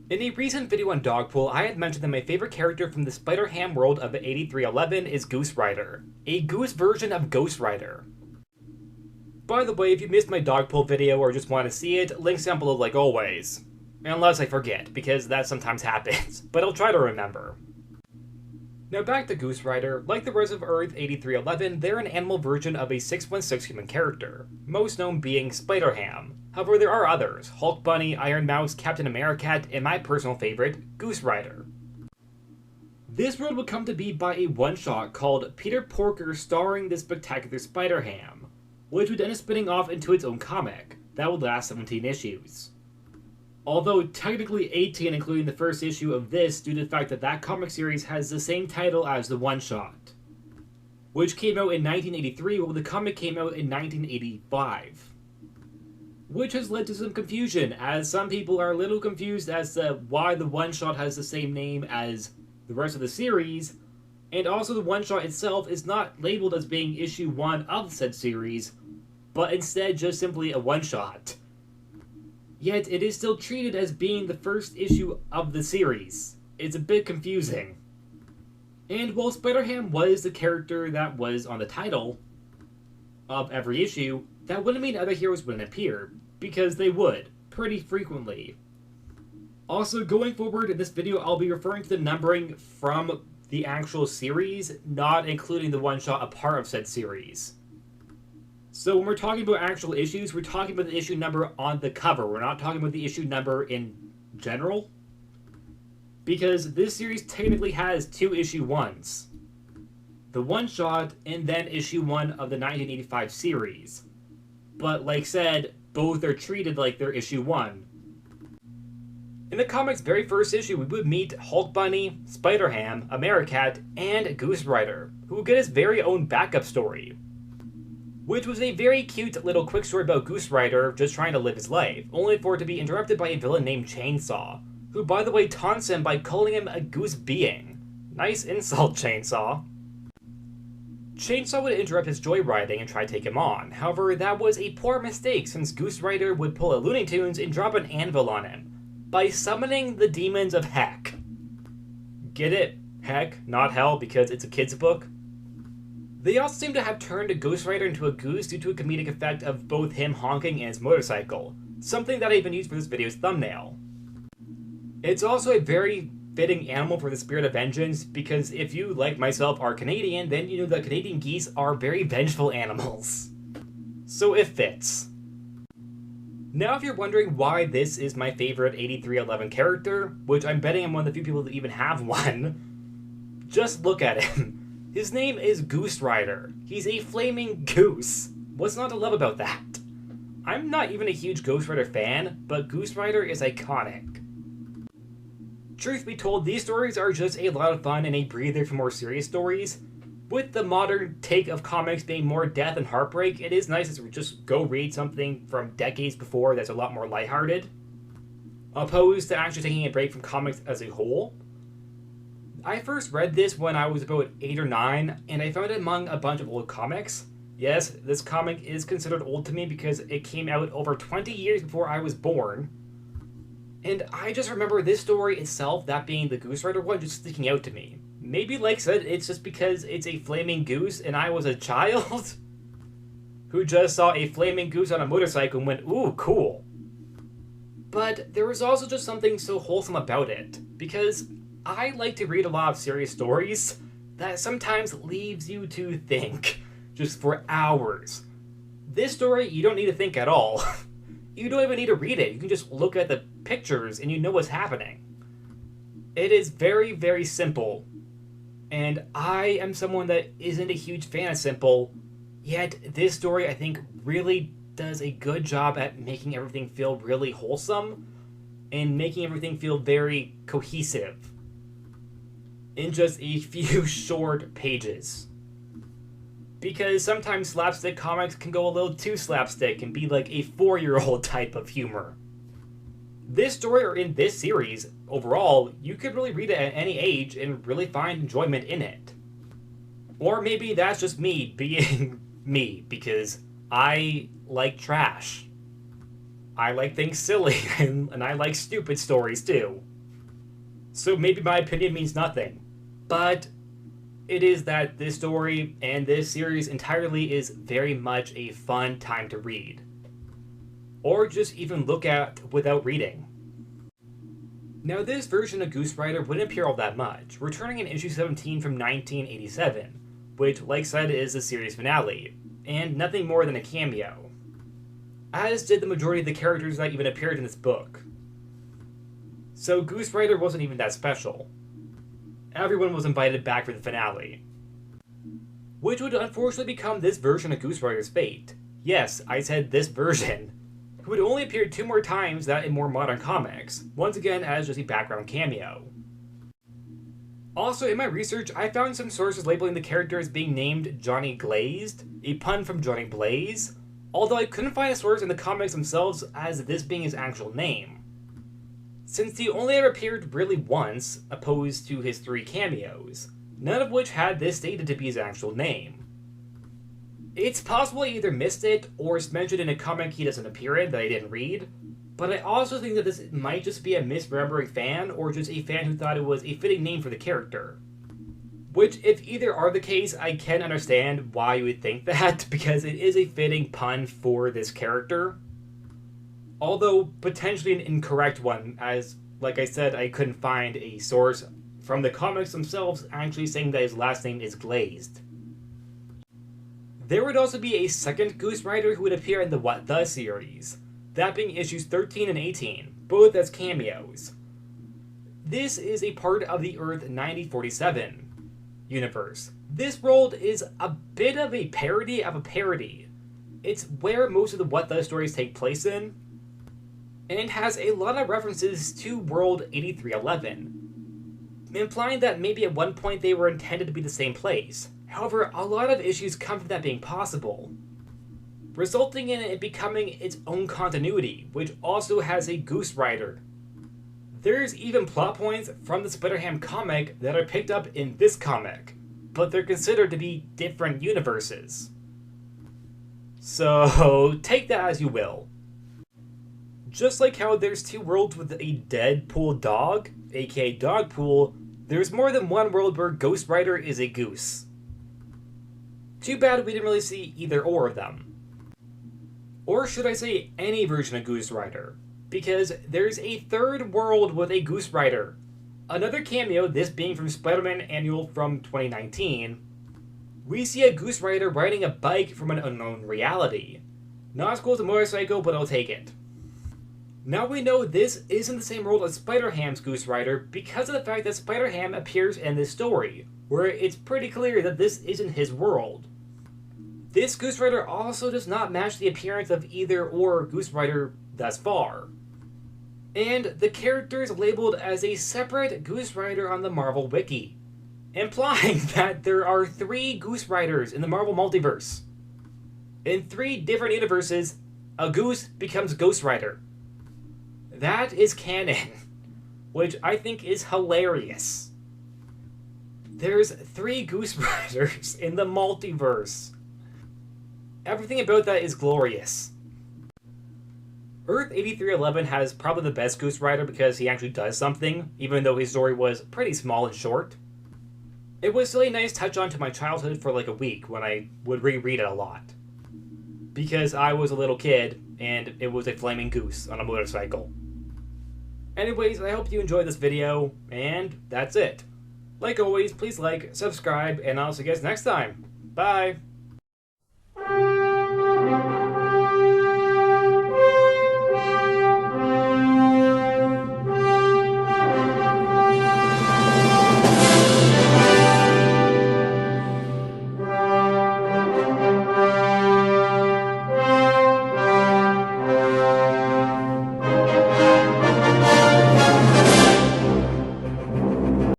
In a recent video on Dogpool, I had mentioned that my favorite character from the Spider-Ham world of 8311 is Goose Rider, a goose version of Ghost Rider. By the way, if you missed my Dogpool video or just want to see it, links down below like always. Unless I forget, because that sometimes happens, but I'll try to remember. Now back to Goose Rider. Like the rest of Earth 8311, they're an animal version of a 616 human character, most known being Spider-Ham. However, there are others: Hulk Bunny, Iron Mouse, Captain Americat, and my personal favorite, Goose Rider. This world would come to be by a one-shot called Peter Porker starring the spectacular Spider-Ham, which would end up spinning off into its own comic that would last 17 issues. Although technically 18 including the first issue of this due to the fact that that comic series has the same title as the one-shot, which came out in 1983 while the comic came out in 1985. Which has led to some confusion, as some people are a little confused as to why the one-shot has the same name as the rest of the series, and also the one-shot itself is not labeled as being issue 1 of said series, but instead just simply a one-shot. Yet it is still treated as being the first issue of the series. It's a bit confusing. And while Spider-Ham was the character that was on the title of every issue, that wouldn't mean other heroes wouldn't appear, because they would, pretty frequently. Also, going forward in this video, I'll be referring to the numbering from the actual series, not including the one-shot a part of said series. So when we're talking about actual issues, we're talking about the issue number on the cover. We're not talking about the issue number in general. Because this series technically has two issue 1s. The one-shot and then issue 1 of the 1985 series. But like said, both are treated like they're issue 1. In the comic's very first issue, we would meet Hulk Bunny, Spider-Ham, Americat, and Goose Rider, who would get his very own backup story, which was a very cute little quick story about Goose Rider just trying to live his life, only for it to be interrupted by a villain named Chainsaw, who by the way taunts him by calling him a goose being. Nice insult, Chainsaw. Chainsaw would interrupt his joyriding and try to take him on. However, that was a poor mistake since Goose Rider would pull a Looney Tunes and drop an anvil on him by summoning the demons of Heck. Get it? Heck, not hell, because it's a kid's book? They also seem to have turned Ghost Rider into a goose due to a comedic effect of both him honking and his motorcycle, something that I even used for this video's thumbnail. It's also a very fitting animal for the spirit of vengeance, because if you, like myself, are Canadian, then you know that Canadian geese are very vengeful animals. So it fits. Now if you're wondering why this is my favorite 8311 character, which I'm betting I'm one of the few people that even have one, just look at him. His name is Goose Rider. He's a flaming goose. What's not to love about that? I'm not even a huge Ghost Rider fan, but Goose Rider is iconic. Truth be told, these stories are just a lot of fun and a breather for more serious stories. With the modern take of comics being more death and heartbreak, it is nice to just go read something from decades before that's a lot more lighthearted, opposed to actually taking a break from comics as a whole. I first read this when I was about 8 or 9, and I found it among a bunch of old comics. Yes, this comic is considered old to me because it came out over 20 years before I was born. And I just remember this story itself, that being the Goose Rider one, just sticking out to me. Maybe, like I said, it's just because it's a flaming goose and I was a child who just saw a flaming goose on a motorcycle and went, ooh, cool. But there was also just something so wholesome about it, because I like to read a lot of serious stories that sometimes leaves you to think, just for hours. This story, you don't need to think at all. You don't even need to read it. You can just look at the pictures and you know what's happening. It is very, very simple. And I am someone that isn't a huge fan of simple, yet this story I think really does a good job at making everything feel really wholesome and making everything feel very cohesive in just a few short pages. Because sometimes slapstick comics can go a little too slapstick and be like a 4-year-old type of humor. This story, or in this series, overall, you could really read it at any age and really find enjoyment in it. Or maybe that's just me being me, because I like trash. I like things silly, and I like stupid stories too. So maybe my opinion means nothing. But it is that this story and this series entirely is very much a fun time to read. Or just even look at without reading. Now, this version of Goose Rider wouldn't appear all that much, returning in issue 17 from 1987, which, like said, is the series finale, and nothing more than a cameo. As did the majority of the characters that even appeared in this book. So Goose Rider wasn't even that special. Everyone was invited back for the finale. Which would unfortunately become this version of Goose Rider's fate. Yes, I said this version. Who would only appear 2 more times that in more modern comics, once again as just a background cameo. Also, in my research, I found some sources labeling the character as being named Johnny Glazed, a pun from Johnny Blaze, although I couldn't find a source in the comics themselves as this being his actual name. Since he only ever appeared really once, opposed to his 3 cameos, none of which had this stated to be his actual name. It's possible he either missed it, or it's mentioned in a comic he doesn't appear in that I didn't read, but I also think that this might just be a misremembering fan, or just a fan who thought it was a fitting name for the character. Which, if either are the case, I can understand why you would think that, because it is a fitting pun for this character. Although, potentially an incorrect one, as, like I said, I couldn't find a source from the comics themselves actually saying that his last name is Glazed. There would also be a second Goose Rider who would appear in the What The series, that being issues 13 and 18, both as cameos. This is a part of the Earth 9047 universe. This world is a bit of a parody of a parody. It's where most of the What The stories take place in, and it has a lot of references to World 8311, implying that maybe at one point they were intended to be the same place. However, a lot of issues come from that being possible, resulting in it becoming its own continuity, which also has a Goose Rider. There's even plot points from the Spider-Ham comic that are picked up in this comic, but they're considered to be different universes. So, take that as you will. Just like how there's 2 worlds with a Deadpool dog, aka Dogpool, there's more than one world where Ghost Rider is a goose. Too bad we didn't really see either or of them. Or should I say any version of Goose Rider, because there's a 3rd world with a Goose Rider. Another cameo, this being from Spider-Man Annual from 2019, we see a Goose Rider riding a bike from an unknown reality. Not as cool as a motorcycle, but I'll take it. Now we know this isn't the same world as Spider-Ham's Goose Rider because of the fact that Spider-Ham appears in this story, where it's pretty clear that this isn't his world. This Goose Rider also does not match the appearance of either or Goose Rider thus far. And the character is labeled as a separate Goose Rider on the Marvel Wiki, implying that there are 3 Goose Riders in the Marvel Multiverse. In 3 different universes, a goose becomes Ghost Rider. That is canon, which I think is hilarious. There's 3 Goose Riders in the multiverse. Everything about that is glorious. Earth 8311 has probably the best Goose Rider because he actually does something, even though his story was pretty small and short. It was still a nice touch on to my childhood for like a week when I would reread it a lot. Because I was a little kid, and it was a flaming goose on a motorcycle. Anyways, I hope you enjoyed this video, and that's it. Like always, please like, subscribe, and I'll see you guys next time. Bye!